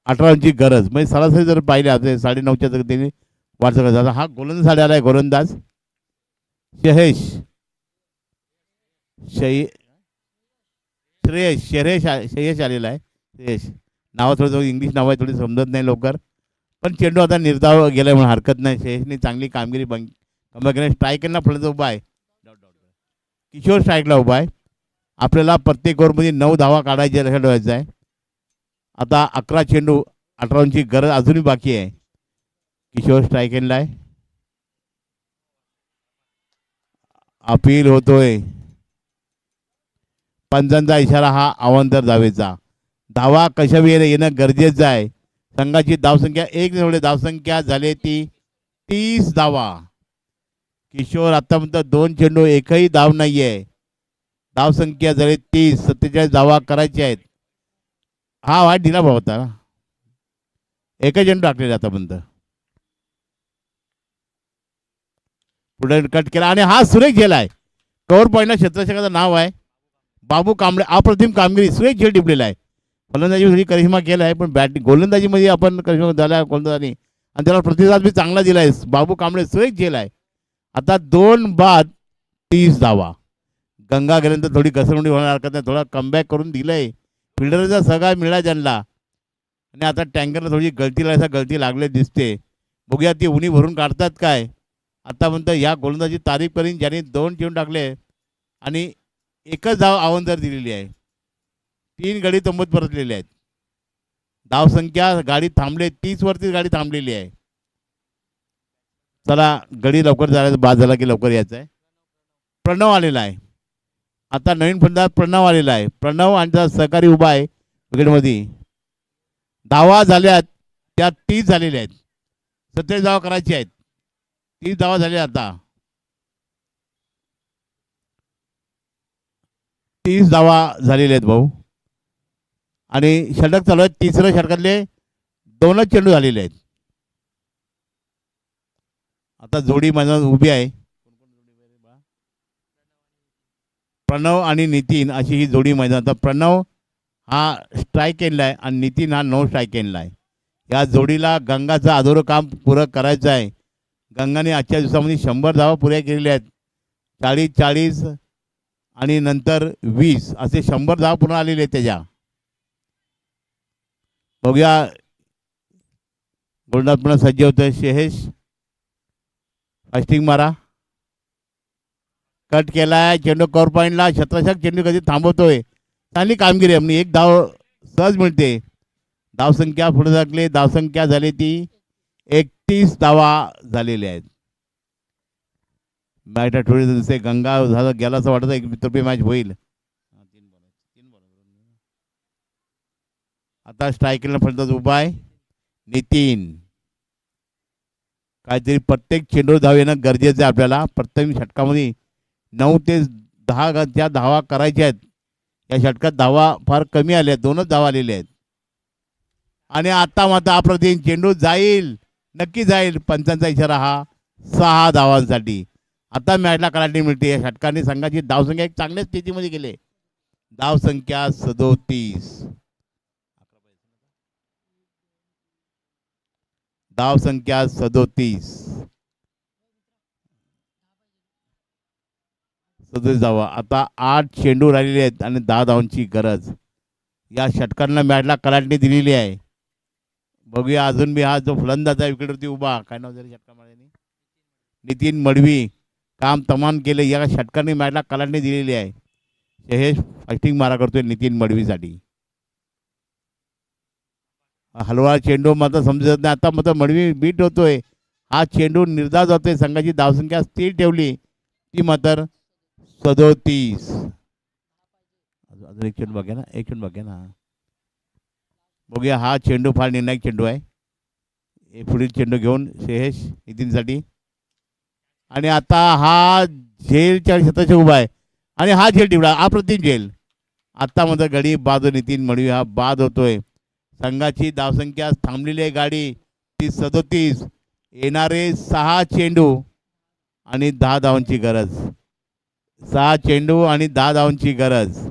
18 रनची गरज. म्हणजे सरासरी जर पाहिले आता 9.5च्या त्यांनी वाटचाल करतात. हा गोलंदाज साडे आलाय. गोलंदाज श्रेयश आलेला आहे. श्रेयश नाव थोडं इंग्लिश नाव आहे, थोडी समजत नाही लवकर. पण चेंडू आता निर्धाव गेलाय म्हणून हरकत नाही. श्रेयशने चांगली कामगिरी केली. स्ट्रायकरला फलंदाज उभा आहे. किशोर स्ट्राईकला उभा आहे. आपल्याला प्रत्येक ओव्हरमध्ये 9 धावा काढायच्या लक्षात ठेवायचं आहे. आता 11 चेंडू 18 रनची गरज अजूनही बाकी आहे. किशोर स्ट्रायकला आहे. अपील होतोय. पंचांचा इशारा हा अवांतर धावेचा. धावा कशा येणं गरजेचं आहे. संघाची धावसंख्या 1 धावसंख्या झाली ती 30 धावा. किशोर आतापर्यंत 2 चेंडू एकही धाव नाहीये. धावसंख्या झाली 30. 47 धावा करायच्या आहेत. हा वाईट दिला भाऊ होता. एकच चेंडू टाकलेला आतापर्यंत. पुढे कट केला आणि हा सुरेख झेल आहे. कव्हर पॉईंटला क्षेत्ररक्षकाचं नाव आहे बाबू कांबळे. अप्रतिम कामगिरी. सुरेख झेल टिपलेला आहे. फलंदाजी करिश्मा केला आहे पण बॅटिंग गोलंदाजीमध्ये आपण करिश्मा झाला गोलंदाजाने आणि त्याला प्रतिसाद बी चांगला दिला आहे. बाबू कांबळे सुरेख झेल आहे. आता 2 बाद 30 धावा. गंगा गेल्यानंतर थोडी घसरगुंडी होणार हरकत नाही. थोडा कमबॅक करून दिलंय. फिल्डरचा सहकार मिळाला त्यांना आणि आता टँकरला थोडी गळती लागली दिसते. बघूया ती उन्ही भरून काढतात काय. आतापर्यंत या गोलंदाजी तारीखपर्यंत ज्यांनी 2 चेंडू टाकले आणि एकच धाव अवंतर दिलेली आहे. 3 गडी तंबूत परतलेले आहेत. धावसंख्या गाडी थांबले 30 वरती गाडी थांबलेली आहे. चला गडी लवकर जायचं. बाद झाला की लवकर यायचं आहे. प्रणव आलेला आहे. आता नवीन फलंदाज प्रणव आलेला आहे. प्रणव आणि सहकारी उभा आहे विकेटमध्ये. धावा झाल्यात त्या 30 झालेल्या आहेत. 47 धावा करायची आहेत. 30 धावा झाल्या. आता 30 धावा झालेले आहेत भाऊ. आणि षटक चालू आहे. तिसऱ्या षटकातले 2च चेंडू झालेले आहेत. आता जोडी मैदानात उभी आहे. प्रणव आणि नितीन अशी ही जोडी मैदान. आता प्रणव हा स्ट्राईक एंडला आहे आणि नितीन हा नो स्ट्राईक एंडला आहे. या जोडीला गंगाचं अधोरं काम पुरं करायचं आहे. गंगाने आजच्या दिवसामध्ये 100 धावा पुऱ्या केलेल्या आहेत. 40-40 आणि नंतर 20 असे 100 धावा पूर्ण आलेले आहेत त्याच्या. बघूया गोलंदाज पुन्हा सज्ज होतोय. शेहेश फास्टिंग मारा. कट केलाय चेंडू कव्हर पॉईंटला. शतरक्षक चेंडू कधी थांबवतोय. चांगली कामगिरी आहे. एक धाव सहज मिळते. धावसंख्या पुढे टाकले. धावसंख्या झाली ती 31 धावा झालेल्या आहेत. मॅच थोडी दिवसे गंगा झालं गेला असं वाटतं. एक मित्रपी मॅच होईल. आता स्ट्रायकरला फलंदाज उभा आहे नितीन. काहीतरी प्रत्येक चेंडूवर धाव येणं गरजेचं आहे आपल्याला. प्रत्येक षटकामध्ये 9 ते 10 ज्या धावा करायच्या आहेत. या षटकात धावा फार कमी आल्या आहेत. 2च धावा आलेल्या आहेत. आणि आता मात्र अप्रतिम चेंडू जाईल. नक्की जाईल. पंचांचा इशारा हा 6 धावांसाठी. आता मॅचला करायला मिळते. या षटकाने संघाची धावसंख्या एक चांगल्या स्थितीमध्ये गेले. धावसंख्या 37. धावसंख्या 37. 37 धावा. आता 8 चेंडू राहिलेले आहेत आणि 10 धावांची गरज. या षटकांना मॅचला करायला दिलेली आहे. बघूया अजून बी हा जो फलंदाज आहे विकेटवरती उभा. काय नाव झालं षटकामध्ये? नितीन मडवी. काम तमाम केले. या षटकाने मॅचला कलांनी दिलेली आहे. हे फास्टिंग मारा करतोय नितीन मडवीसाठी. हलवा चेंडू मात्र समजत नाही. आता मात्र मडवी बीट होतोय. हा चेंडू निर्धाव जातोय. संघाची धावसंख्या स्थिर ठेवली ती मात्र 37. अजून एक चेंडू बघ्या ना. एक चेंडू बघ्या ना. बघूया हा चेंडू फार निर्णायक चेंडू आहे. पुढील चेंडू घेऊन शेहेश नितीनसाठी. आणि आता हा झेलच्या क्षेत्राशी उभा आहे आणि हा झेल टिवला. अप्रतिम झेल. आता मात्र गडी बाद. नितीन मडवी हा बाद होतोय. संघाची धावसंख्या थांबलेली आहे गाडी ती 37. येणारे 6 चेंडू आणि 10 धावांची गरज. 6 चेंडू आणि 10 धावांची गरज.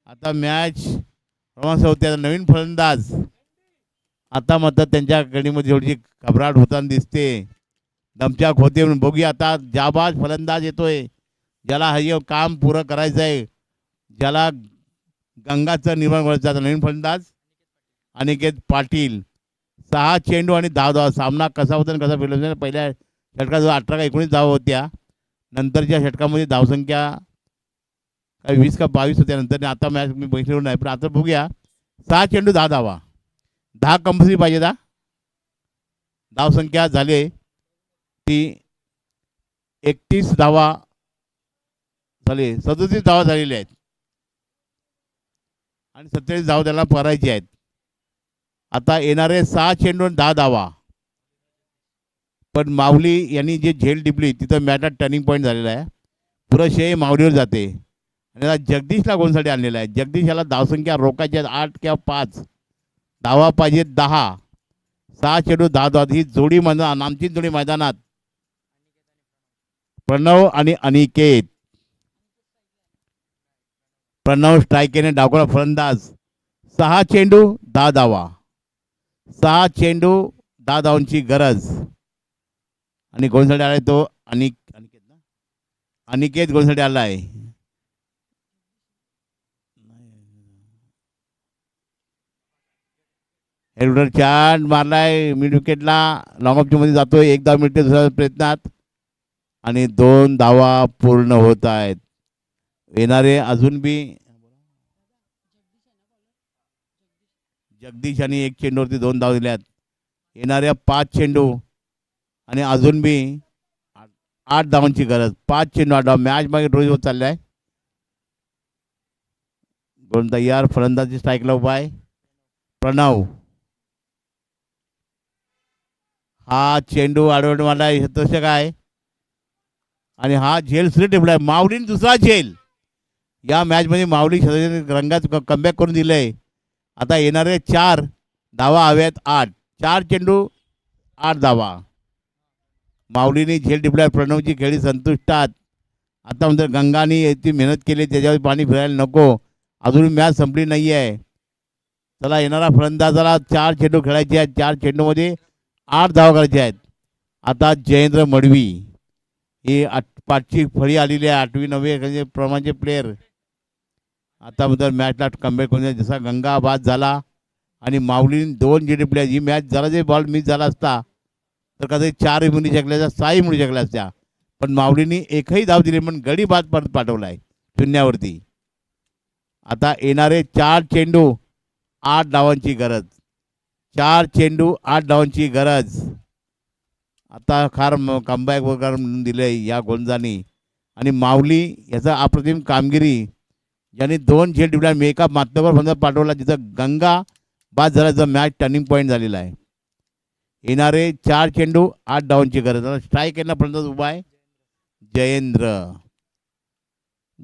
आता मॅच रोमांच होते. नवीन फलंदाज आता मात्र त्यांच्या गडीमध्ये थोडीशी घबराट होताना दिसते. दमछाक होते. म्हणून बघूया आता जाबाज फलंदाज येतोय. ज्याला हे काम पुरं करायचं आहे. ज्याला गंगाचं निर्माण करायचं. नवीन फलंदाज अनिकेत पाटील. 6 चेंडू आणि 10 धावा. सामना कसा होता आणि कसा फिरला. पहिल्या षटकात 18 का 19 धावा होत्या. नंतरच्या षटकामध्ये धावसंख्या काही 20 का 22 होत्या. नंतर आता मॅच मी बघितलेलं नाही. पण आता बघूया 6 चेंडू 10 धावा. 10 कंपल्सरी पाहिजे. धावसंख्या झाली ती 31 धावा झाली. 37 धावा झालेल्या आहेत आणि 47 धावा त्याला करायचे आहेत. आता येणारे 6 चेंडू 10 धावा. पण माऊली यांनी जे झेल टिपली तिथं मॅचला टर्निंग पॉईंट झालेला आहे. पुरं श्रेय माऊलीवर जाते. आणि आता जगदीशला गोलसाठी आणलेला आहे. जगदीश याला धावसंख्या रोखायची आहेत 8 किंवा 5. धावा पाहिजेत 10. 6 चेंडू 10 धावा. ही जोडी मैदान आमची जोडी मैदानात प्रणव आणि अनिकेत. प्रणव स्ट्रायकेने डावखोरा फलंदाज. 6 चेंडू 10 धावा. 6 चेंडू 10 धावांची गरज. आणि गोलसाठी आलाय तो अनिकेत गोलसाठी आला आहे. हेल्डर चार्ज मारलाय मिड विकेटला. लॉंग ऑफच्या मध्ये जातोय. 1 धाव मिळते दुसऱ्या प्रयत्नात आणि 2 धावा पूर्ण होत आहेत. येणारे अजून बी जगदीश आणि 1 चेंडूवरती 2 धाव दिल्यात. येणाऱ्या 5 चेंडू आणि अजून बी 8 धावांची गरज. 5 चेंडू 8 धाव. मॅच मागे रोज होत चाललाय. आहे. गोल तयार. फलंदाजी स्ट्राईकला उभा आहे प्रणव. हा चेंडू आडवड मारला तसं काय. आणि हा झेल सुरू टेबलाय. माऊलीन दुसरा झेल. या मॅचमध्ये माऊली रंगात कमबॅक करून दिलं आहे. आता येणारे 4 धावा हव्यात 8. 4 चेंडू 8 धावा. माऊलीने झेल टिपल्या. प्रणवची खेळी संतुष्टात. आता म्हणतात गंगाने ती मेहनत केली त्याच्यावर पाणी फिरायला नको. अजून मॅच संपली नाही आहे. चला येणारा फलंदाजाला 4 चेंडू खेळायचे आहेत. 4 चेंडूमध्ये 8 धावा करायचे आहेत. आता जयेंद्र मडवी ही 5ची फळी आलेली आहे. 8वी 9वी प्रमाणचे प्लेयर. आता म्हणतात मॅचला कमबॅक करून जसा गंगा बाद झाला आणि माऊलीने 2 चेंडू टिपल्या. ही मॅच जरा जे बॉल मिस झाला असता तर कधी 4 मिळू शकल्या असत्या 6 मिळू शकल्या असत्या. पण माऊलीने एकही धाव दिली पण गडी बाद परत पाठवला आहे शून्यावरती. आता येणारे 4 चेंडू 8 धावांची गरज. 4 चेंडू 8 धावांची गरज. आता फार कमबॅक वगैरे म्हणून दिले या गोलंदाजांनी. आणि माऊली याचा अप्रतिम कामगिरी. ज्यांनी 2 झेल टिपल्या मी एका माध्यमावर फलंदाज पाठवला जिथं गंगा बाद झाल्याचा मॅच टर्निंग पॉईंट झालेला आहे. येणारे 4 चेंडू 8 धावांची गरज. स्ट्राईक यांना फलंदाज उभा आहे जयेंद्र.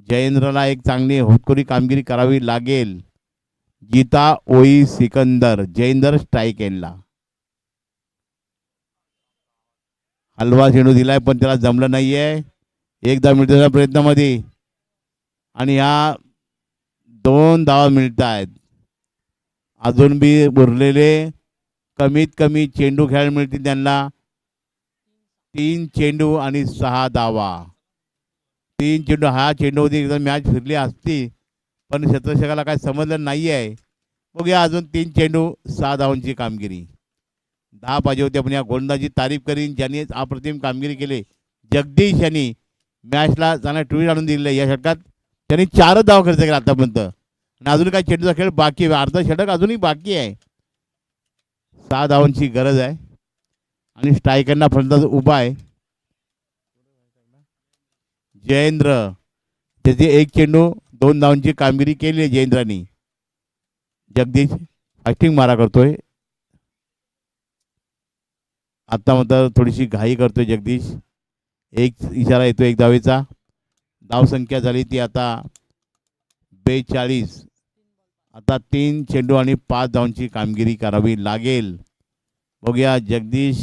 जयेंद्रला एक चांगली होतकरी कामगिरी करावी लागेल. गीता ओई सिकंदर. जयेंद्र स्ट्राईक यांना. हलवा चेंडू दिलाय पण त्याला जमलं नाही आहे. एकदा मिळण्याच्या प्रयत्नामध्ये आणि ह्या 2 धावा मिळत आहेत. अजून बी उरलेले कमीत कमी चेंडू खेळायला मिळतील त्यांना. 3 चेंडू आणि 6 धावा. 3 चेंडू. हा चेंडूमध्ये एकदा मॅच फिरली असती पण क्षेत्ररक्षकाला काय समजलं नाही आहे. बघूया अजून 3 चेंडू 6 धावांची कामगिरी. 10 पाहिजे होते. पण या गोलंदाजी तारीफ करीन ज्यांनी अप्रतिम कामगिरी केली. जगदीश यांनी मॅचला चांगला ट्विट आणून दिलेलं या षटकात. त्यांनी 4 धावा खर्च केला आतापर्यंत आणि अजून काय चेंडूचा खेळ बाकी आहे. अर्धा षटक अजूनही बाकी आहे. 6 धावांची गरज आहे आणि स्ट्रायकरना फलंदाज उभा आहे जयेंद्र. त्याचे 1 चेंडू 2 धावांची कामगिरी केली आहे जयेंद्रांनी. जगदीश फास्टिंग मारा करतोय. आता मात्र थोडीशी घाई करतोय जगदीश. एक इशारा येतो 1 धावेचा. धावसंख्या झाली ती आता 42. आता 3 चेंडू आणि 5 धावांची कामगिरी करावी लागेल. बघूया जगदीश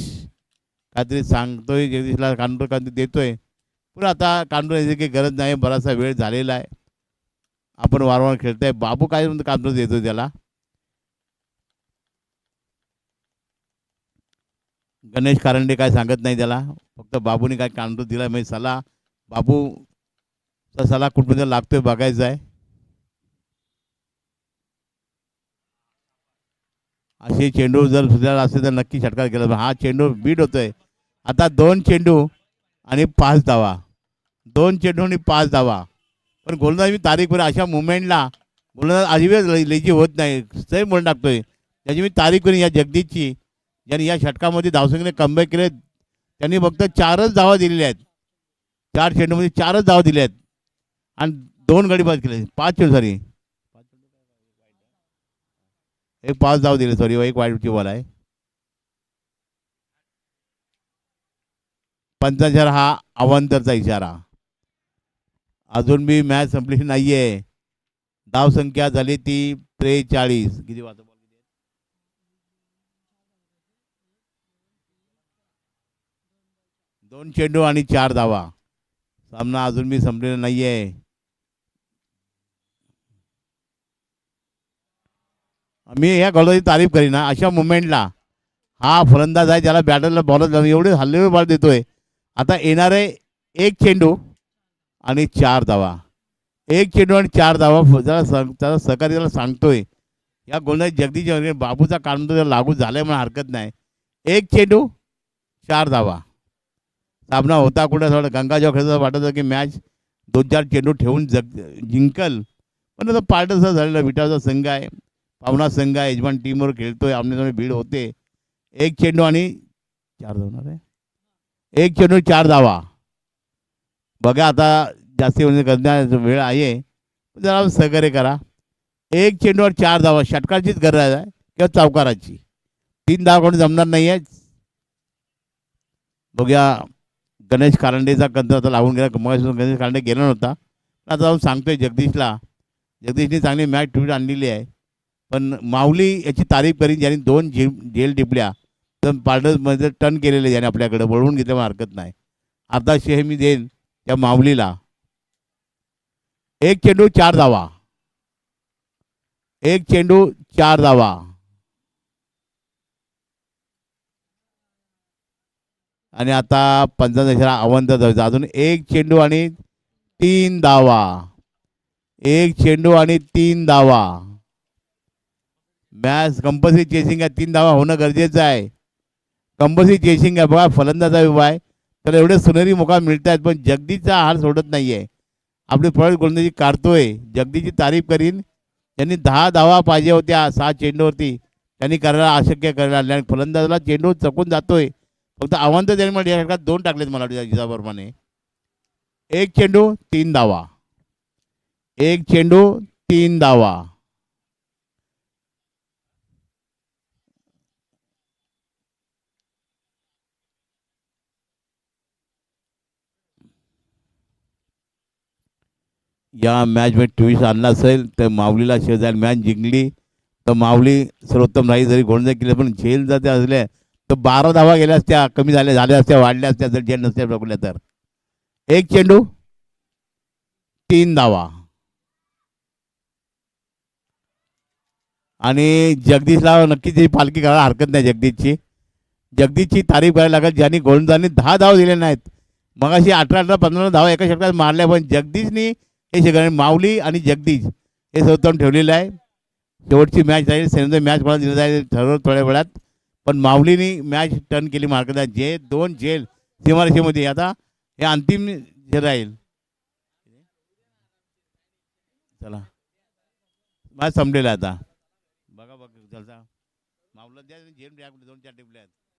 काहीतरी सांगतोय. जगदीशला कानूर काहीतरी देतोय पण आता कानूर याची काही गरज नाही. बराचसा वेळ झालेला आहे. आपण वारंवार खेळतोय. बाबू काय म्हणतो कानूर देतोय त्याला. गणेश कारंडे काय सांगत नाही त्याला. फक्त बाबूने काय कानूर दिला म्हणजे सला बाबूचा सला कुठपर्यंत लागतोय बघायचा आहे. असे चेंडू जर सुधारला असेल तर नक्की षटकार केला. हा चेंडू बीट होतोय. आता 2 चेंडू आणि 5 धावा. 2 चेंडू आणि 5 धावा. पण गोलंदाज मी तारीख करेन अशा मुवमेंटला गोलंदाज अजिबात लेजी होत नाही. सही म्हणून टाकतोय. त्याची मी तारीख करेन या जगदीशची ज्यांनी या षटकामध्ये धावसंख्येने कमबॅक केले. त्यांनी फक्त 4च धावा दिलेल्या आहेत. 4 चेंडूमध्ये 4च धावा दिल्या आहेत आणि 2 गडी बाद केले. 5 चेंडू सॉरी 5 धाव दिले. सॉरी 1 वाईटची बॉल आहे. पंचाचार हा अवांतरचा इशारा. अजून बी मॅच संपली नाहीये. धावसंख्या झाली ती 43. किती वाजता 2 चेंडू आणि 4 धावा. सामना अजून बी संपलेला नाहीये. मी या गोलंदाजी तारीफ करीन. अशा मुवमेंटला हा फलंदाज आहे ज्याला बॅटरला बॉलर एवढे हल्लेले बॉल देतोय. आता येणारे 1 चेंडू आणि 4 धावा. 1 चेंडू आणि 4 धावा. त्याला सहकारी त्याला सांगतोय या गोलंदाजी जगदीश बाबूचा काढून त्याला लागू झालाय म्हणून हरकत नाही. 1 चेंडू 4 धावा. सामना होता कुठे थोडं गंगा जेव्हा खेळता वाटत होतं की मॅच 2-4 चेंडू ठेवून जिंकल. पण आता पार्टसं झालेलं. विटाचा संघ आहे. पाहुणा संघ आहे. यजमान टीमवर खेळतोय. आमने भीड होते. 1 चेंडू आणि 4 धावणार आहे. 1 चेंडू 4 धावा. बघा आता जास्ती म्हणजे करण्याचा वेळ आहे. जरा सहकार्य करा. 1 चेंडूवर 4 धावा. षटकाचीच गरज आहे किंवा चौकाराची. 3 धावा कोणी जमणार नाही आहे. बघूया गणेश कारंडेचा कंत्र आता लागून गेला. मग गणेश कारंडे गेला नव्हता आता जाऊन सांगतोय जगदीशला. जगदीशने चांगली मॅच ट्विट आणलेली आहे. पण माऊली याची तारीफ करीन ज्यांनी 2 जेल टिपल्या, तर पार्टनर्समध्ये टर्न केलेले ज्याने आपल्याकडे वळवून घेतल्यामुळे हरकत नाही. अर्धा शेह मी देईन त्या माऊलीला. 1 चेंडू 4 धावा. 1 चेंडू 4 धावा. आणि आता पंचांच्या अवंत जायचं. अजून 1 चेंडू आणि 3 धावा. 1 चेंडू आणि 3 धावा. मॅच कंपल्सरी चेसिंग आहे. 3 धावा होणं गरजेचं आहे. कंपल्सरी चेसिंग आहे. बघा फलंदाजा उभा आहे, तर एवढे सुनेरी मुका मिळत आहेत, पण जगदीशचा हार सोडत नाही आहे. आपली फळत गोलंदाजी काढतोय. जगदीशची तारीफ करीन. त्यांनी 10 धावा पाहिजे होत्या 6 चेंडूवरती. त्यांनी करायला अशक्य करायला आणि फलंदाजाला चेंडू चकून जातोय. फक्त अवंत त्यांनी म्हणजे या षटकात 2 टाकलेत मला वाटतं जिजाप्रमाणे. 1 चेंडू 3 धावा. 1 चेंडू 3 धावा. या मॅचमध्ये ट्विस्ट आणला असेल तर माऊलीला शेअर जाईल. मॅच जिंकली तर माऊली सर्वोत्तम राही. जरी गोलंदाजी केली पण झेल जर त्या असल्या तर 12 धावा गेल्या असत्या, कमी झाल्या असत्या, वाढल्या असत्या जर झेल नसत्या बघल्या तर. 1 चेंडू 3 धावा. आणि जगदीशला नक्कीच ही पालखी करायला हरकत नाही. जगदीशची तारीफ करायला लागेल ज्यांनी गोलंदाजांनी 10 धाव दिले नाहीत. मग अशी 18-15 धावा एका षटकात मारल्या, पण जगदीशनी हे सगळं माऊली आणि जगदीश हे सर्वोत्तम ठेवलेलं आहे. शेवटची मॅच राहील. सेनंतर मॅच कोणाला दिलं जाईल ठरवलं थोड्या वेळात. पण माऊलीनी मॅच टर्न केली मार्केट. जे 2 झेल सीमारेषेमध्ये आता हे अंतिम झेल राहील. चला मॅच संपलेला आता. बघा चलता माऊला द्या झेल 2-4 टिपले आहेत.